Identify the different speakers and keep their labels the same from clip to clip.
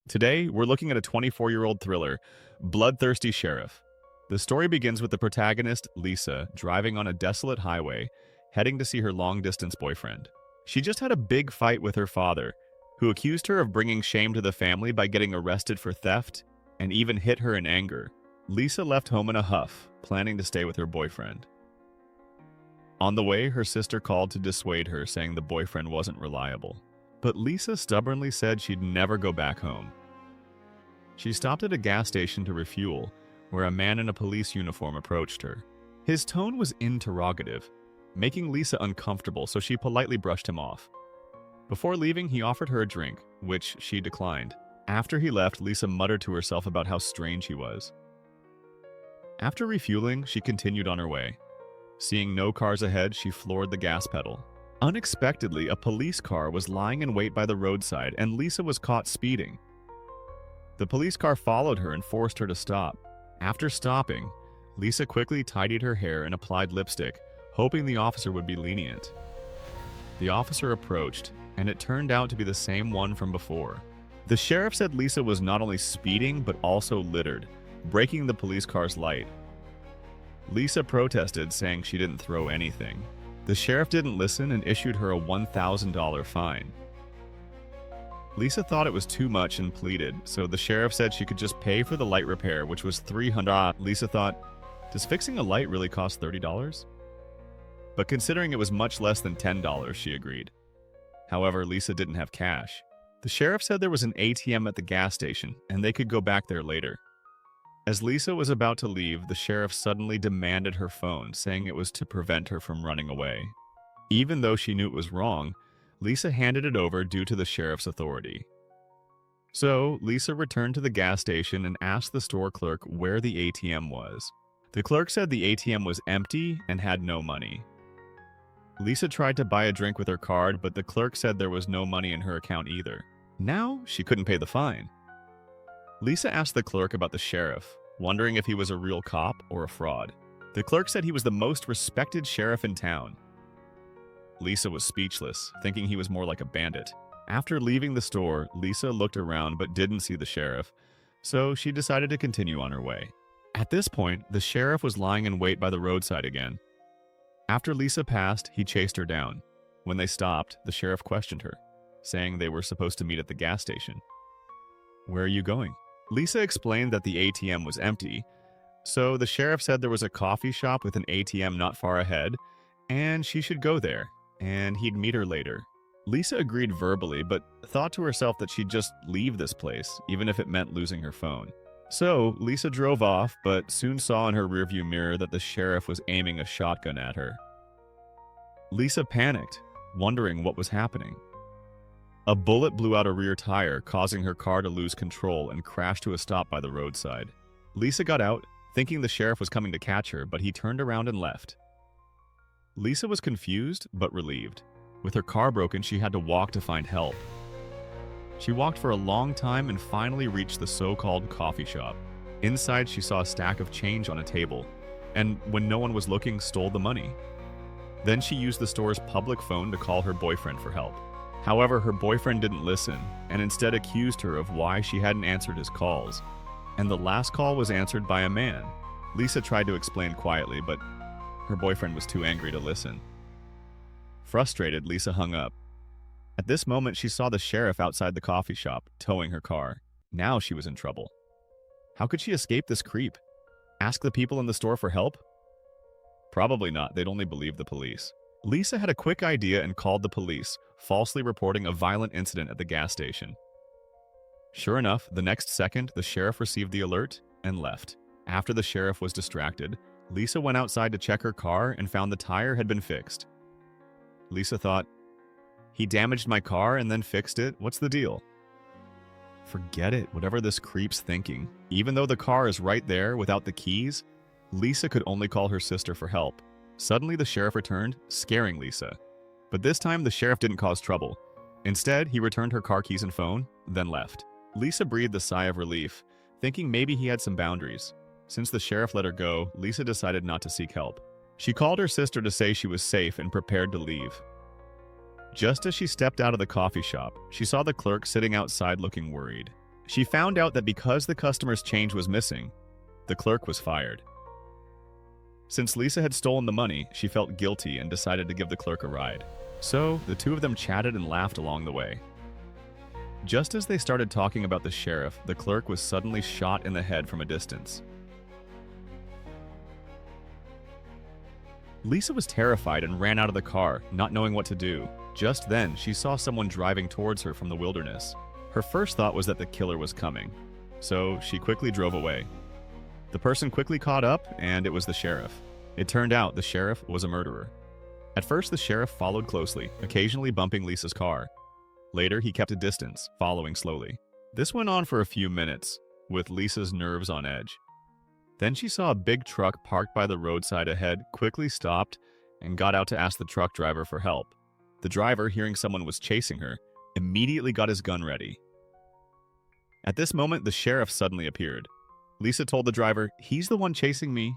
Speaker 1: Today, we're looking at a 24-year-old thriller, Bloodthirsty Sheriff. The story begins with the protagonist, Lisa, driving on a desolate highway, heading to see her long-distance boyfriend. She just had a big fight with her father, who accused her of bringing shame to the family by getting arrested for theft and even hit her in anger. Lisa left home in a huff, planning to stay with her boyfriend. On the way, her sister called to dissuade her, saying the boyfriend wasn't reliable. But Lisa stubbornly said she'd never go back home. She stopped at a gas station to refuel, where a man in a police uniform approached her. His tone was interrogative, making Lisa uncomfortable, so she politely brushed him off. Before leaving, he offered her a drink, which she declined. After he left, Lisa muttered to herself about how strange he was. After refueling, she continued on her way. Seeing no cars ahead, she floored the gas pedal. Unexpectedly, a police car was lying in wait by the roadside, and Lisa was caught speeding. The police car followed her and forced her to stop. After stopping, Lisa quickly tidied her hair and applied lipstick, hoping the officer would be lenient. The officer approached, and it turned out to be the same one from before. The sheriff said Lisa was not only speeding, but also littered, breaking the police car's light. Lisa protested, saying she didn't throw anything. The sheriff didn't listen and issued her a $1,000 fine. Lisa thought it was too much and pleaded, so the sheriff said she could just pay for the light repair, which was $300. Lisa thought, does fixing a light really cost $30? But considering it was much less than $10, she agreed. However, Lisa didn't have cash. The sheriff said there was an ATM at the gas station, and they could go back there later. As Lisa was about to leave, the sheriff suddenly demanded her phone, saying it was to prevent her from running away. Even though she knew it was wrong, Lisa handed it over due to the sheriff's authority. So, Lisa returned to the gas station and asked the store clerk where the ATM was. The clerk said the ATM was empty and had no money. Lisa tried to buy a drink with her card, but the clerk said there was no money in her account either. Now, she couldn't pay the fine. Lisa asked the clerk about the sheriff, wondering if he was a real cop or a fraud. The clerk said he was the most respected sheriff in town. Lisa was speechless, thinking he was more like a bandit. After leaving the store, Lisa looked around but didn't see the sheriff, so she decided to continue on her way. At this point, the sheriff was lying in wait by the roadside again. After Lisa passed, he chased her down. When they stopped, the sheriff questioned her, saying they were supposed to meet at the gas station. "Where are you going?" Lisa explained that the ATM was empty, so the sheriff said there was a coffee shop with an ATM not far ahead, and she should go there, and he'd meet her later. Lisa agreed verbally, but thought to herself that she'd just leave this place, even if it meant losing her phone. So, Lisa drove off, but soon saw in her rearview mirror that the sheriff was aiming a shotgun at her. Lisa panicked, wondering what was happening. A bullet blew out a rear tire, causing her car to lose control and crash to a stop by the roadside. Lisa got out, thinking the sheriff was coming to catch her, but he turned around and left. Lisa was confused, but relieved. With her car broken, she had to walk to find help. She walked for a long time and finally reached the so-called coffee shop. Inside, she saw a stack of change on a table, and when no one was looking, stole the money. Then she used the store's public phone to call her boyfriend for help. However, her boyfriend didn't listen, and instead accused her of why she hadn't answered his calls. And the last call was answered by a man. Lisa tried to explain quietly, but her boyfriend was too angry to listen. Frustrated, Lisa hung up. At this moment, she saw the sheriff outside the coffee shop, towing her car. Now she was in trouble. How could she escape this creep? Ask the people in the store for help? Probably not, they'd only believe the police. Lisa had a quick idea and called the police, falsely reporting a violent incident at the gas station. Sure enough, the next second, the sheriff received the alert and left. After the sheriff was distracted, Lisa went outside to check her car and found the tire had been fixed. Lisa thought, he damaged my car and then fixed it, what's the deal? Forget it, whatever this creep's thinking. Even though the car is right there without the keys, Lisa could only call her sister for help. Suddenly, the sheriff returned, scaring Lisa. But this time, the sheriff didn't cause trouble. Instead, he returned her car keys and phone, then left. Lisa breathed a sigh of relief, thinking maybe he had some boundaries. Since the sheriff let her go, Lisa decided not to seek help. She called her sister to say she was safe and prepared to leave. Just as she stepped out of the coffee shop, she saw the clerk sitting outside looking worried. She found out that because the customer's change was missing, the clerk was fired. Since Lisa had stolen the money, she felt guilty and decided to give the clerk a ride. So, the two of them chatted and laughed along the way. Just as they started talking about the sheriff, the clerk was suddenly shot in the head from a distance. Lisa was terrified and ran out of the car, not knowing what to do. Just then, she saw someone driving towards her from the wilderness. Her first thought was that the killer was coming, so she quickly drove away. The person quickly caught up, and it was the sheriff. It turned out the sheriff was a murderer. At first, the sheriff followed closely, occasionally bumping Lisa's car. Later, he kept a distance, following slowly. This went on for a few minutes, with Lisa's nerves on edge. Then she saw a big truck parked by the roadside ahead, quickly stopped, and got out to ask the truck driver for help. The driver, hearing someone was chasing her, immediately got his gun ready. At this moment, the sheriff suddenly appeared. Lisa told the driver, "He's the one chasing me."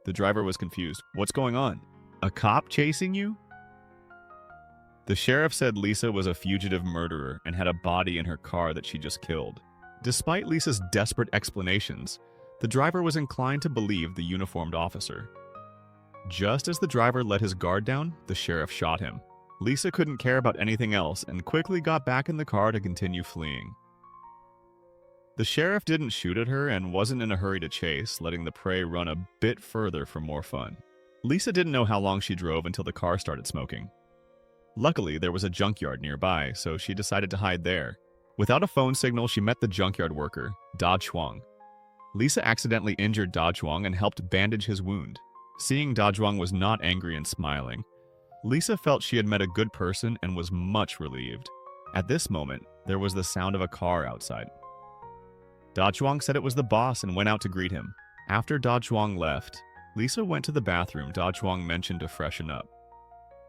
Speaker 1: The driver was confused. "What's going on? A cop chasing you?" The sheriff said Lisa was a fugitive murderer and had a body in her car that she just killed. Despite Lisa's desperate explanations, the driver was inclined to believe the uniformed officer. Just as the driver let his guard down, the sheriff shot him. Lisa couldn't care about anything else and quickly got back in the car to continue fleeing. The sheriff didn't shoot at her and wasn't in a hurry to chase, letting the prey run a bit further for more fun. Lisa didn't know how long she drove until the car started smoking. Luckily, there was a junkyard nearby, so she decided to hide there. Without a phone signal, she met the junkyard worker, Da Chuang. Lisa accidentally injured Da Chuang and helped bandage his wound. Seeing Da Chuang was not angry and smiling, Lisa felt she had met a good person and was much relieved. At this moment, there was the sound of a car outside. Da Chuang said it was the boss and went out to greet him. After Da Chuang left, Lisa went to the bathroom Da Chuang mentioned to freshen up.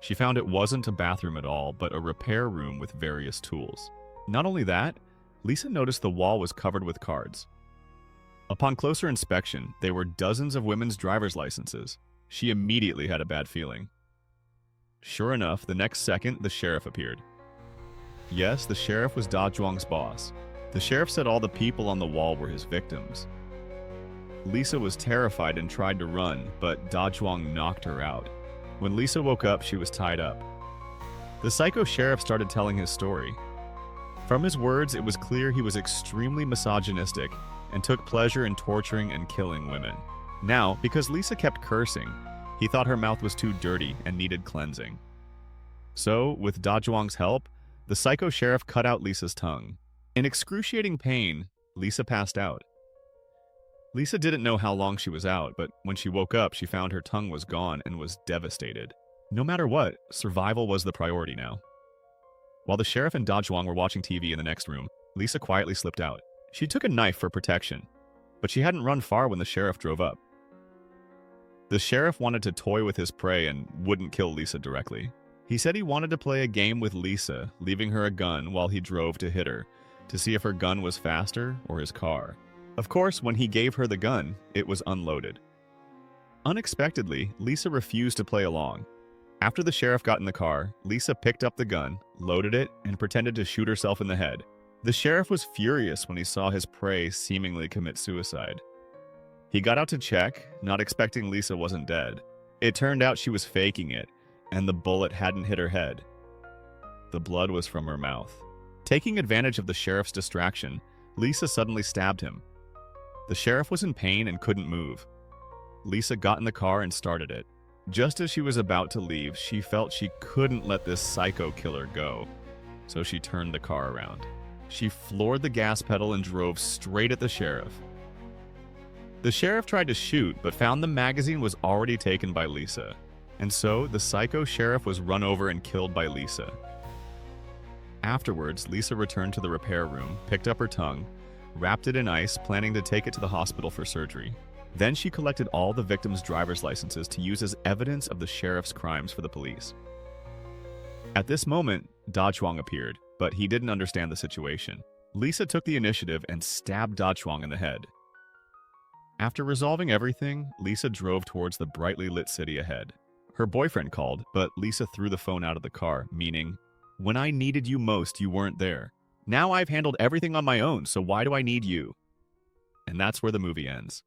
Speaker 1: She found it wasn't a bathroom at all, but a repair room with various tools. Not only that, Lisa noticed the wall was covered with cards. Upon closer inspection, they were dozens of women's driver's licenses. She immediately had a bad feeling. Sure enough, the next second, the sheriff appeared. Yes, the sheriff was Da Chuang's boss. The sheriff said all the people on the wall were his victims. Lisa was terrified and tried to run, but Da Chuang knocked her out. When Lisa woke up, she was tied up. The psycho sheriff started telling his story. From his words, it was clear he was extremely misogynistic and took pleasure in torturing and killing women. Now, because Lisa kept cursing, he thought her mouth was too dirty and needed cleansing. So, with Da Chuang's help, the psycho sheriff cut out Lisa's tongue. In excruciating pain, Lisa passed out. Lisa didn't know how long she was out, but when she woke up, she found her tongue was gone and was devastated. No matter what, survival was the priority now. While the sheriff and Da Chuang were watching TV in the next room, Lisa quietly slipped out. She took a knife for protection, but she hadn't run far when the sheriff drove up. The sheriff wanted to toy with his prey and wouldn't kill Lisa directly. He said he wanted to play a game with Lisa, leaving her a gun while he drove to hit her, to see if her gun was faster or his car. Of course, when he gave her the gun, it was unloaded. Unexpectedly, Lisa refused to play along. After the sheriff got in the car, Lisa picked up the gun, loaded it, and pretended to shoot herself in the head. The sheriff was furious when he saw his prey seemingly commit suicide. He got out to check, not expecting Lisa wasn't dead. It turned out she was faking it, and the bullet hadn't hit her head. The blood was from her mouth. Taking advantage of the sheriff's distraction, Lisa suddenly stabbed him. The sheriff was in pain and couldn't move. Lisa got in the car and started it. Just as she was about to leave, she felt she couldn't let this psycho killer go, so she turned the car around. She floored the gas pedal and drove straight at the sheriff. The sheriff tried to shoot, but found the magazine was already taken by Lisa, and so the psycho sheriff was run over and killed by Lisa. Afterwards, Lisa returned to the repair room, picked up her tongue, wrapped it in ice, planning to take it to the hospital for surgery. Then she collected all the victims' driver's licenses to use as evidence of the sheriff's crimes for the police. At this moment, Da Chuang appeared, but he didn't understand the situation. Lisa took the initiative and stabbed Da Chuang in the head. After resolving everything, Lisa drove towards the brightly lit city ahead. Her boyfriend called, but Lisa threw the phone out of the car, meaning, "When I needed you most, you weren't there." Now I've handled everything on my own, so why do I need you? And that's where the movie ends.